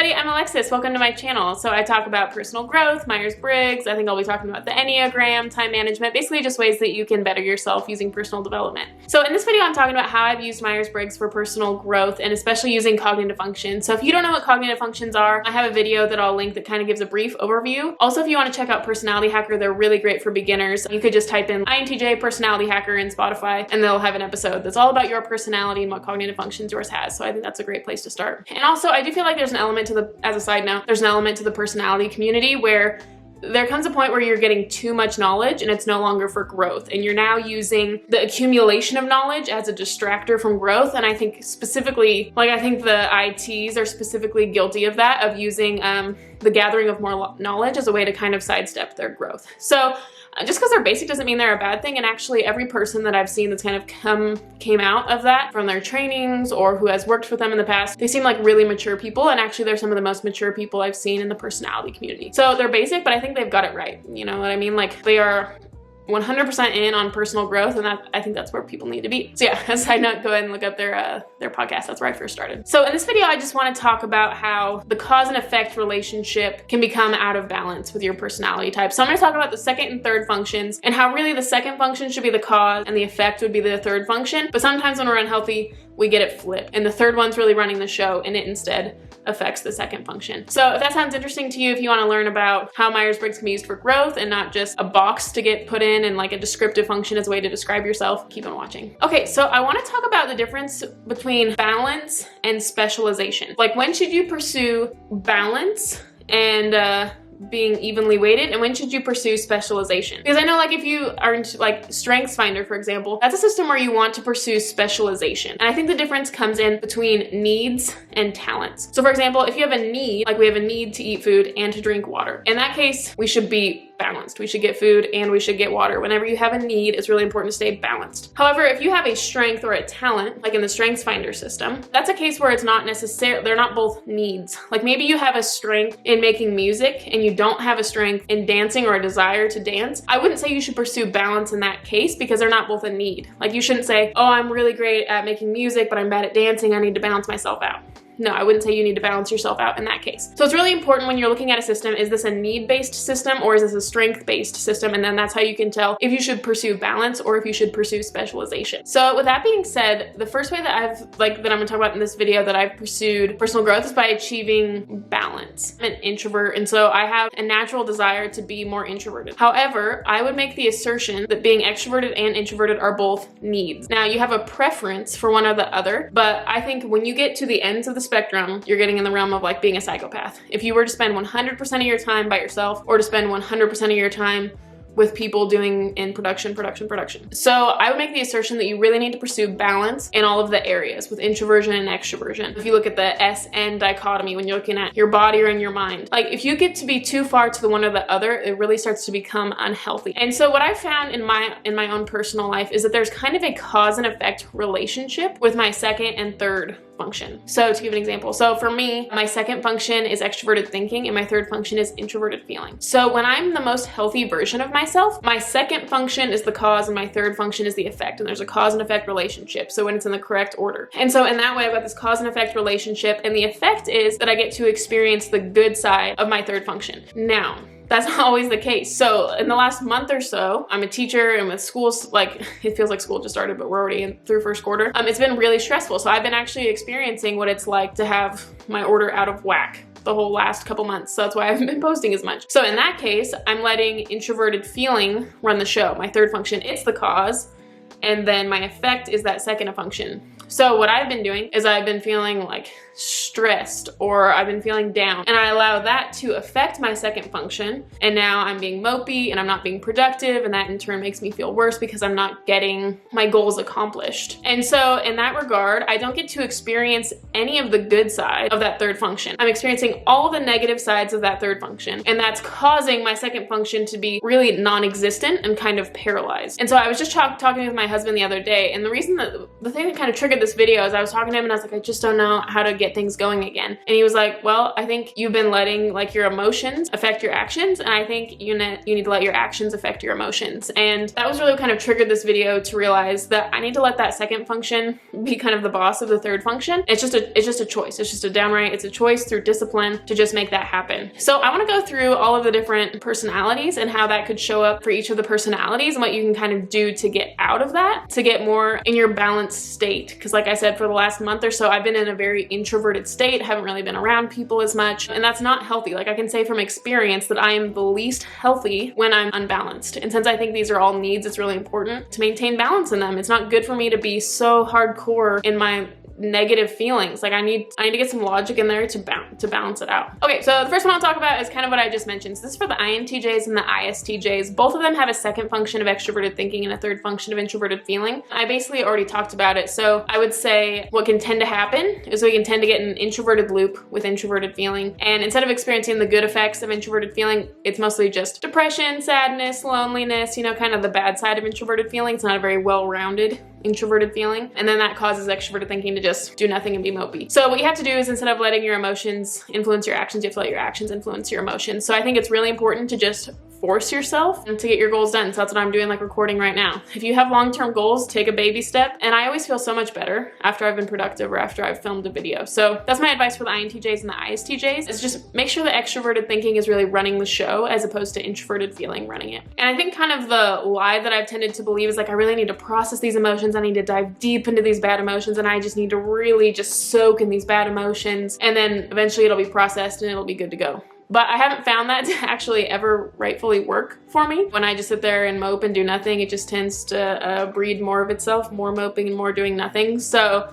everybody, I'm Alexis. Welcome to my channel. So I talk about personal growth, Myers Briggs. I think I'll be talking about the Enneagram, time management, basically just ways that you can better yourself using personal development. So in this video, I'm talking about how I've used Myers Briggs for personal growth and especially using cognitive functions. So if you don't know what cognitive functions are, I have a video that I'll link that kind of gives a brief overview. Also, if you want to check out Personality Hacker, they're really great for beginners. You could just type in INTJ Personality Hacker in Spotify and they'll have an episode that's all about your personality and what cognitive functions yours has. So I think that's a great place to start. And also, I do feel like there's an element to the, as a side note, there's an element to the personality community where there comes a point where you're getting too much knowledge and it's no longer for growth. And you're now using the accumulation of knowledge as a distractor from growth. And I think specifically, like I think the ITs are specifically guilty of that, of using the gathering of more knowledge as a way to kind of sidestep their growth. So just because they're basic doesn't mean they're a bad thing. And actually every person that I've seen that's kind of came out of that from their trainings or who has worked with them in the past, they seem like really mature people. And actually they're some of the most mature people I've seen in the personality community. So they're basic, but I think they've got it right. You know what I mean? Like they are 100% in on personal growth, and I think that's where people need to be. So yeah, as a side note, go ahead and look up their podcast. That's where I first started. So in this video, I just want to talk about how the cause and effect relationship can become out of balance with your personality type. So I'm going to talk about the second and third functions and how really the second function should be the cause and the effect would be the third function. But sometimes when we're unhealthy, we get it flipped, and the third one's really running the show, and it instead affects the second function. So if that sounds interesting to you, if you want to learn about how Myers Briggs can be used for growth and not just a box to get put in and like a descriptive function as a way to describe yourself, keep on watching. Okay, so I want to talk about the difference between balance and specialization. Like, when should you pursue balance and being evenly weighted, and when should you pursue specialization? Because I know, like, if you are into like Strengths Finder, for example, that's a system where you want to pursue specialization. And I think the difference comes in between needs and talents. So for example, if you have a need, like we have a need to eat food and to drink water, in that case, we should be balanced. We should get food and we should get water. Whenever you have a need, it's really important to stay balanced. However, if you have a strength or a talent, like in the Strengths Finder system, that's a case where it's not necessary, they're not both needs. Like maybe you have a strength in making music and you don't have a strength in dancing or a desire to dance. I wouldn't say you should pursue balance in that case because they're not both a need. Like you shouldn't say, oh, I'm really great at making music, but I'm bad at dancing. I need to balance myself out. No, I wouldn't say you need to balance yourself out in that case. So it's really important when you're looking at a system, is this a need-based system or is this a strength-based system? And then that's how you can tell if you should pursue balance or if you should pursue specialization. So with that being said, the first way that I'm gonna talk about in this video that I've pursued personal growth is by achieving balance. I'm an introvert, and so I have a natural desire to be more introverted. However, I would make the assertion that being extroverted and introverted are both needs. Now, you have a preference for one or the other, but I think when you get to the ends of the spectrum, you're getting in the realm of like being a psychopath. If you were to spend 100% of your time by yourself or to spend 100% of your time with people doing in production. So I would make the assertion that you really need to pursue balance in all of the areas with introversion and extroversion. If you look at the SN dichotomy, when you're looking at your body or in your mind, like if you get to be too far to the one or the other, it really starts to become unhealthy. And so what I found in my own personal life is that there's kind of a cause and effect relationship with my second and third function. So to give an example, so for me, my second function is extroverted thinking and my third function is introverted feeling. So when I'm the most healthy version of myself, my second function is the cause and my third function is the effect, and there's a cause and effect relationship. So when it's in the correct order. And so in that way, I've got this cause and effect relationship, and the effect is that I get to experience the good side of my third function. Now, that's not always the case. So in the last month or so, I'm a teacher, and with schools, like it feels like school just started, but we're already through first quarter. It's been really stressful. So I've been actually experiencing what it's like to have my order out of whack the whole last couple months. So that's why I haven't been posting as much. So in that case, I'm letting introverted feeling run the show. My third function is the cause, and then my effect is that second function. So what I've been doing is I've been feeling like stressed or I've been feeling down, and I allow that to affect my second function, and now I'm being mopey and I'm not being productive, and that in turn makes me feel worse because I'm not getting my goals accomplished. And so in that regard, I don't get to experience any of the good side of that third function. I'm experiencing all the negative sides of that third function, and that's causing my second function to be really non-existent and kind of paralyzed. And so I was just talking with my husband the other day, and the reason that the thing that kind of triggered this video is I was talking to him and I was like, I just don't know how to get get things going again. And he was like, well, I think you've been letting like your emotions affect your actions, and I think you need to let your actions affect your emotions. And that was really what kind of triggered this video to realize that I need to let that second function be kind of the boss of the third function. It's just a choice. It's just it's a choice through discipline to just make that happen. So I want to go through all of the different personalities and how that could show up for each of the personalities and what you can kind of do to get out of that, to get more in your balanced state. Because like I said, for the last month or so, I've been in a very introverted state, haven't really been around people as much, and that's not healthy. Like I can say from experience that I am the least healthy when I'm unbalanced. And since I think these are all needs, it's really important to maintain balance in them. It's not good for me to be so hardcore in my negative feelings. Like I need to get some logic in there to balance it out. Okay, so the first one I'll talk about is kind of what I just mentioned. So this is for the INTJs and the ISTJs. Both of them have a second function of extroverted thinking and a third function of introverted feeling. I basically already talked about it. So I would say what can tend to happen is we can tend to get an introverted loop with introverted feeling. And instead of experiencing the good effects of introverted feeling, it's mostly just depression, sadness, loneliness, you know, kind of the bad side of introverted feeling. It's not a very well-rounded introverted feeling. And then that causes extroverted thinking to just do nothing and be mopey. So what you have to do is, instead of letting your emotions influence your actions, you have to let your actions influence your emotions. So I think it's really important to just force yourself to get your goals done. So that's what I'm doing, like recording right now. If you have long-term goals, take a baby step. And I always feel so much better after I've been productive or after I've filmed a video. So that's my advice for the INTJs and the ISTJs, is just make sure that extroverted thinking is really running the show as opposed to introverted feeling running it. And I think kind of the lie that I've tended to believe is like, I really need to process these emotions. I need to dive deep into these bad emotions, and I just need to really just soak in these bad emotions. And then eventually it'll be processed and it'll be good to go. But I haven't found that to actually ever rightfully work for me. When I just sit there and mope and do nothing, it just tends to breed more of itself, more moping and more doing nothing. So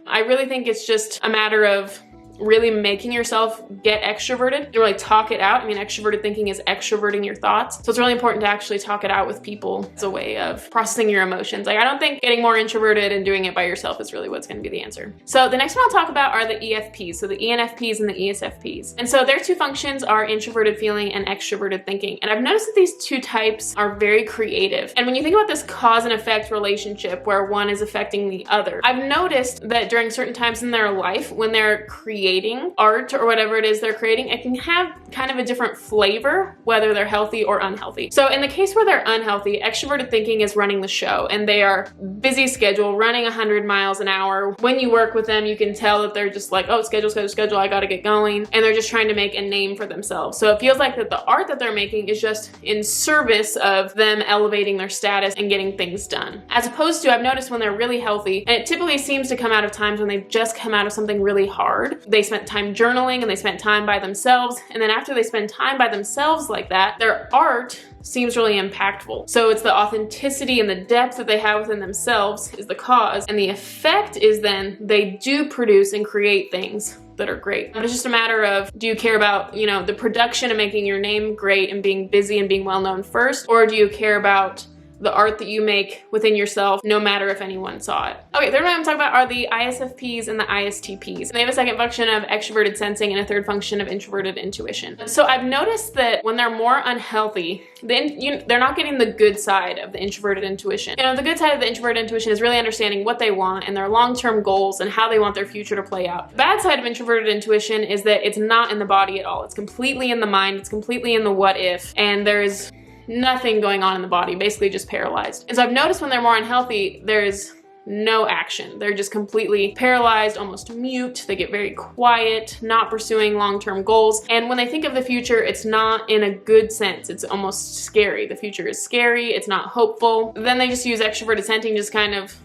I really think it's just a matter of really making yourself get extroverted to really talk it out. I mean, extroverted thinking is extroverting your thoughts. So it's really important to actually talk it out with people as a way of processing your emotions. Like, I don't think getting more introverted and doing it by yourself is really what's going to be the answer. So the next one I'll talk about are the EFPs. So the ENFPs and the ESFPs. And so their two functions are introverted feeling and extroverted thinking. And I've noticed that these two types are very creative. And when you think about this cause and effect relationship where one is affecting the other, I've noticed that during certain times in their life, when they're creating art or whatever it is they're creating, it can have kind of a different flavor, whether they're healthy or unhealthy. So in the case where they're unhealthy, extroverted thinking is running the show, and they are busy schedule, running 100 miles an hour. When you work with them, you can tell that they're just like, oh, schedule, I gotta get going. And they're just trying to make a name for themselves. So it feels like that the art that they're making is just in service of them elevating their status and getting things done. As opposed to, I've noticed when they're really healthy, and it typically seems to come out of times when they've just come out of something really hard. They spent time journaling and they spent time by themselves. And then after they spend time by themselves like that, their art seems really impactful. So it's the authenticity and the depth that they have within themselves is the cause. And the effect is then they do produce and create things that are great. But it's just a matter of, do you care about, you know, the production and making your name great and being busy and being well known first? Or do you care about the art that you make within yourself, no matter if anyone saw it? Okay, third one I'm talking about are the ISFPs and the ISTPs. And they have a second function of extroverted sensing and a third function of introverted intuition. So I've noticed that when they're more unhealthy, then they're not getting the good side of the introverted intuition. You know, the good side of the introverted intuition is really understanding what they want and their long-term goals and how they want their future to play out. The bad side of introverted intuition is that it's not in the body at all. It's completely in the mind. It's completely in the what if, and there's nothing going on in the body, basically just paralyzed. And so I've noticed when they're more unhealthy, there's no action. They're just completely paralyzed, almost mute. They get very quiet, not pursuing long-term goals. And when they think of the future, it's not in a good sense. It's almost scary. The future is scary. It's not hopeful. Then they just use extroverted sensing, just kind of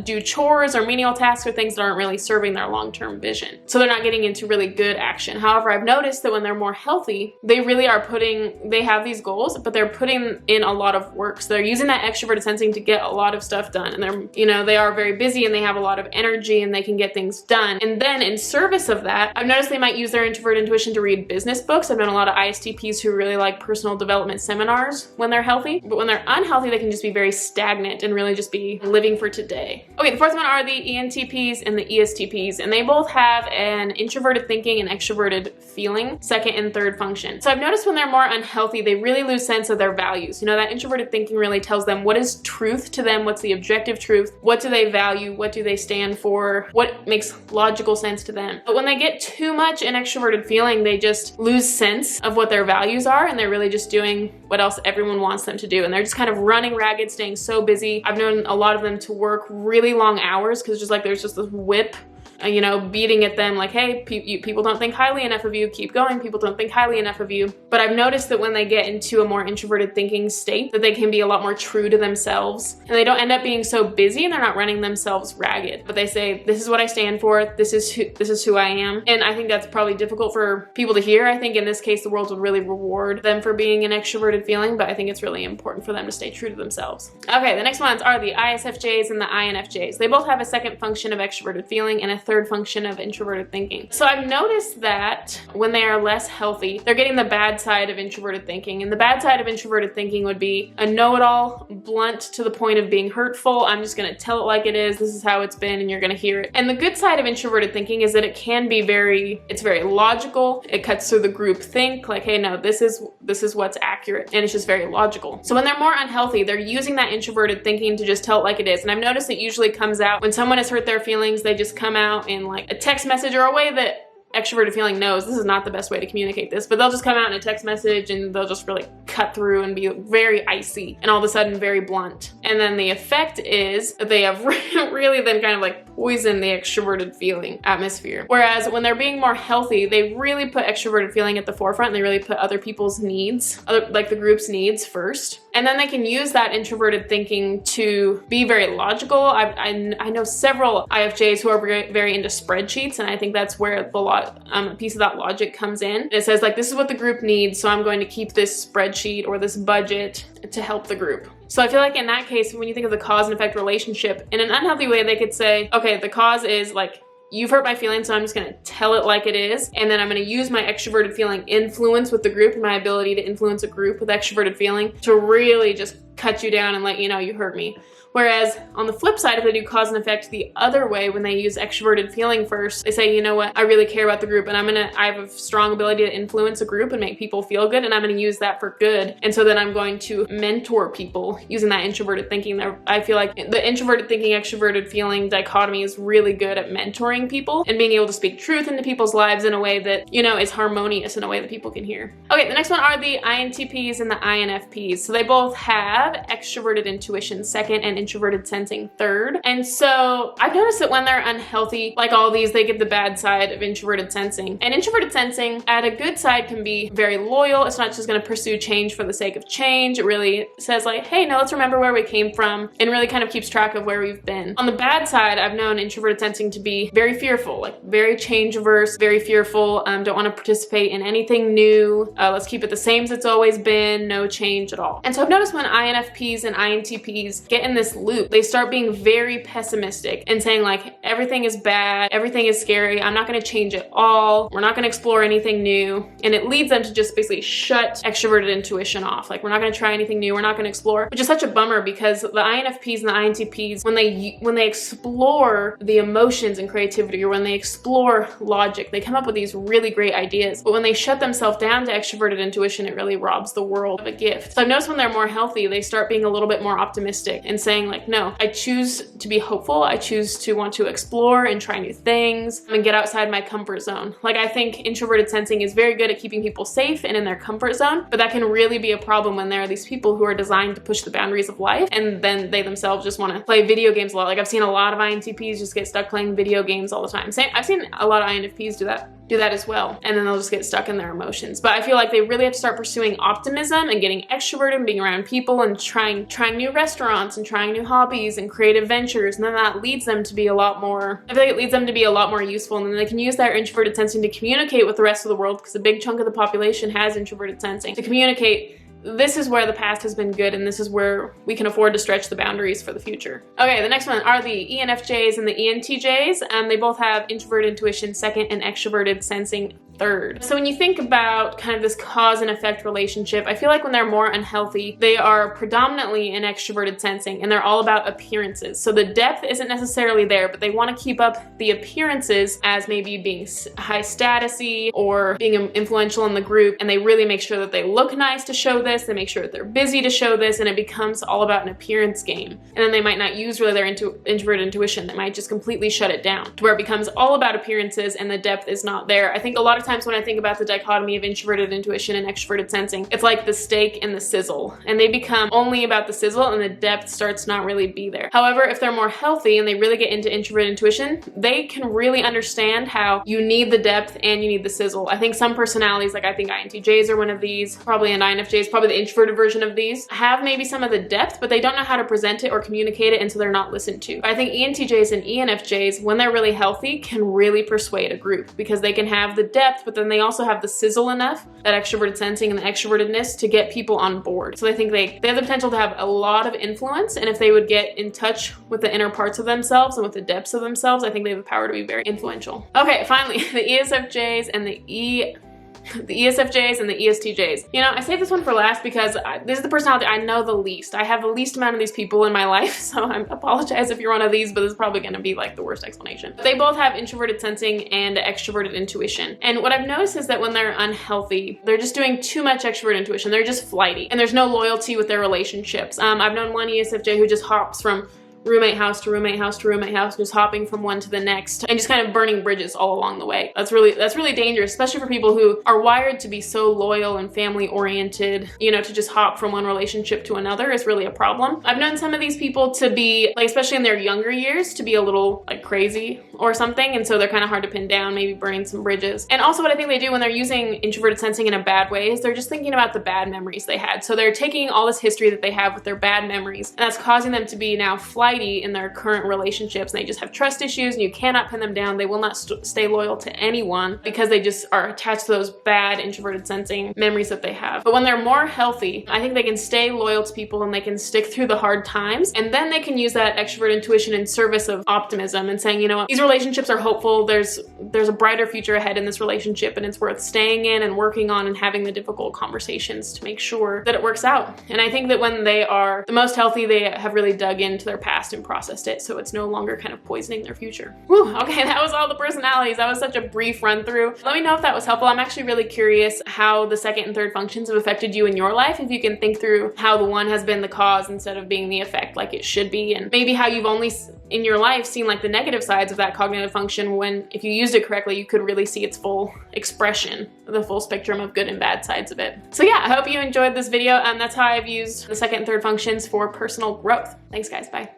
do chores or menial tasks or things that aren't really serving their long-term vision. So they're not getting into really good action. However, I've noticed that when they're more healthy, they really are they have these goals, but they're putting in a lot of work. So they're using that extroverted sensing to get a lot of stuff done. And they're, you know, they are very busy and they have a lot of energy and they can get things done. And then in service of that, I've noticed they might use their introverted intuition to read business books. I've known a lot of ISTPs who really like personal development seminars when they're healthy. But when they're unhealthy, they can just be very stagnant and really just be living for today day. Okay, the fourth one are the ENTPs and the ESTPs, and they both have an introverted thinking and extroverted feeling, second and third function. So I've noticed when they're more unhealthy, they really lose sense of their values. You know, that introverted thinking really tells them what is truth to them, what's the objective truth, what do they value, what do they stand for, what makes logical sense to them. But when they get too much in extroverted feeling, they just lose sense of what their values are, and they're really just doing what else everyone wants them to do. And they're just kind of running ragged, staying so busy. I've known a lot of them to work really long hours because just like there's just this whip, you know, beating at them like, hey, people don't think highly enough of you, keep going, people don't think highly enough of you. But I've noticed that when they get into a more introverted thinking state, that they can be a lot more true to themselves, and they don't end up being so busy and they're not running themselves ragged. But they say, this is what I stand for, this is who I am. And I think that's probably difficult for people to hear. I think in this case, the world would really reward them for being an extroverted feeling, but I think it's really important for them to stay true to themselves. Okay, the next ones are the ISFJs and the INFJs. They both have a second function of extroverted feeling and a third function of introverted thinking. So I've noticed that when they are less healthy, they're getting the bad side of introverted thinking. And the bad side of introverted thinking would be a know-it-all, blunt to the point of being hurtful. I'm just gonna tell it like it is. This is how it's been, and you're gonna hear it. And the good side of introverted thinking is that it can be it's very logical. It cuts through the group think, like, hey, no, this is what's accurate, and it's just very logical. So when they're more unhealthy, they're using that introverted thinking to just tell it like it is. And I've noticed it usually comes out when someone has hurt their feelings. They just come out in like a text message or a way that extroverted feeling knows this is not the best way to communicate this, but they'll just come out in a text message and they'll just really cut through and be very icy and all of a sudden very blunt. And then the effect is that they have really then kind of like poison the extroverted feeling atmosphere. Whereas when they're being more healthy, they really put extroverted feeling at the forefront, and they really put other people's needs, like the group's needs first. And then they can use that introverted thinking to be very logical. I know several IFJs who are very into spreadsheets, and I think that's where a piece of that logic comes in. It says like, this is what the group needs, so I'm going to keep this spreadsheet or this budget to help the group. So I feel like in that case, when you think of the cause and effect relationship, in an unhealthy way, they could say, okay, the cause is like, you've hurt my feelings, so I'm just gonna tell it like it is. And then I'm gonna use my extroverted feeling influence with the group and my ability to influence a group with extroverted feeling to really just cut you down and let you know you hurt me. Whereas on the flip side, if they do cause and effect the other way, when they use extroverted feeling first, they say, you know what, I really care about the group, and I have a strong ability to influence a group and make people feel good, and I'm gonna use that for good. And so then I'm going to mentor people using that introverted thinking. I feel like the introverted thinking, extroverted feeling dichotomy is really good at mentoring people and being able to speak truth into people's lives in a way that, you know, is harmonious, in a way that people can hear. Okay, the next one are the INTPs and the INFPs. So they both have extroverted intuition second and introverted sensing third. And so I've noticed that when they're unhealthy, like all these, they get the bad side of introverted sensing. And introverted sensing at a good side can be very loyal. It's not just going to pursue change for the sake of change. It really says like, hey, no, let's remember where we came from, and really kind of keeps track of where we've been. On the bad side, I've known introverted sensing to be very fearful, like very change averse, very fearful, don't want to participate in anything new. Let's keep it the same as it's always been, no change at all. And so I've noticed when INFPs and INTPs get in this loop, they start being very pessimistic and saying like, everything is bad, everything is scary, I'm not going to change at all, we're not going to explore anything new. And it leads them to just basically shut extroverted intuition off. Like, we're not going to try anything new, we're not going to explore, which is such a bummer, because the INFPs and the INTPs, when they explore the emotions and creativity, or when they explore logic, they come up with these really great ideas. But when they shut themselves down to extroverted intuition, it really robs the world of a gift. So I've noticed when they're more healthy, they start being a little bit more optimistic and saying like, no, I choose to be hopeful, I choose to want to explore and try new things and get outside my comfort zone. Like, I think introverted sensing is very good at keeping people safe and in their comfort zone, but that can really be a problem when there are these people who are designed to push the boundaries of life, and then they themselves just want to play video games a lot. Like, I've seen a lot of INTPs just get stuck playing video games all the time. I've seen a lot of INFPs do that as well, and then they'll just get stuck in their emotions. But I feel like they really have to start pursuing optimism and getting extroverted and being around people and trying new restaurants and trying new hobbies and creative ventures, and then that leads them to be a lot more, I feel like it leads them to be a lot more useful, and then they can use their introverted sensing to communicate with the rest of the world, because a big chunk of the population has introverted sensing, to communicate, this is where the past has been good, and this is where we can afford to stretch the boundaries for the future. Okay, the next one are the ENFJs and the ENTJs. They both have introverted intuition second and extroverted sensing third. So when you think about kind of this cause and effect relationship, I feel like when they're more unhealthy, they are predominantly in extroverted sensing, and they're all about appearances. So the depth isn't necessarily there, but they want to keep up the appearances as maybe being high statusy or being influential in the group, and they really make sure that they look nice to show this, they make sure that they're busy to show this, and it becomes all about an appearance game. And then they might not use really their introverted intuition. They might just completely shut it down to where it becomes all about appearances and the depth is not there. I think a lot of times when I think about the dichotomy of introverted intuition and extroverted sensing, it's like the steak and the sizzle, and they become only about the sizzle and the depth starts not really be there. However, if they're more healthy and they really get into introverted intuition, they can really understand how you need the depth and you need the sizzle. I think some personalities, like I think INTJs are one of these, probably an INFJ is probably the introverted version of these, have maybe some of the depth, but they don't know how to present it or communicate it, and so they're not listened to. I think ENTJs and ENFJs, when they're really healthy, can really persuade a group because they can have the depth, but then they also have the sizzle enough, that extroverted sensing and the extrovertedness, to get people on board. So I think they have the potential to have a lot of influence, and if they would get in touch with the inner parts of themselves and with the depths of themselves, I think they have the power to be very influential. Okay, finally, the ESFJs and the ESFJs and the ESTJs. You know, I saved this one for last because this is the personality I know the least. I have the least amount of these people in my life, so I apologize if you're one of these, but this is probably gonna be like the worst explanation. They both have introverted sensing and extroverted intuition. And what I've noticed is that when they're unhealthy, they're just doing too much extroverted intuition. They're just flighty, and there's no loyalty with their relationships. I've known one ESFJ who just hops from roommate house to roommate house to roommate house, just hopping from one to the next and just kind of burning bridges all along the way. That's really dangerous, especially for people who are wired to be so loyal and family oriented. You know, to just hop from one relationship to another is really a problem. I've known some of these people to be, like, especially in their younger years, to be a little like crazy or something, and so they're kind of hard to pin down, maybe burning some bridges. And also what I think they do when they're using introverted sensing in a bad way is they're just thinking about the bad memories they had. So they're taking all this history that they have with their bad memories, and that's causing them to be now flighty in their current relationships, and they just have trust issues, and you cannot pin them down. They will not stay loyal to anyone because they just are attached to those bad introverted sensing memories that they have. But when they're more healthy, I think they can stay loyal to people and they can stick through the hard times, and then they can use that extrovert intuition in service of optimism and saying, you know what, these relationships are hopeful, there's a brighter future ahead in this relationship, and it's worth staying in and working on and having the difficult conversations to make sure that it works out. And I think that when they are the most healthy, they have really dug into their past and processed it, so it's no longer kind of poisoning their future. Whew, okay, that was all the personalities. That was such a brief run through. Let me know if that was helpful. I'm actually really curious how the second and third functions have affected you in your life, if you can think through how the one has been the cause instead of being the effect like it should be, and maybe how you've only in your life seen like the negative sides of that cognitive function, when if you used it correctly, you could really see its full expression, the full spectrum of good and bad sides of it. So yeah, I hope you enjoyed this video. That's how I've used the second and third functions for personal growth. Thanks guys, bye.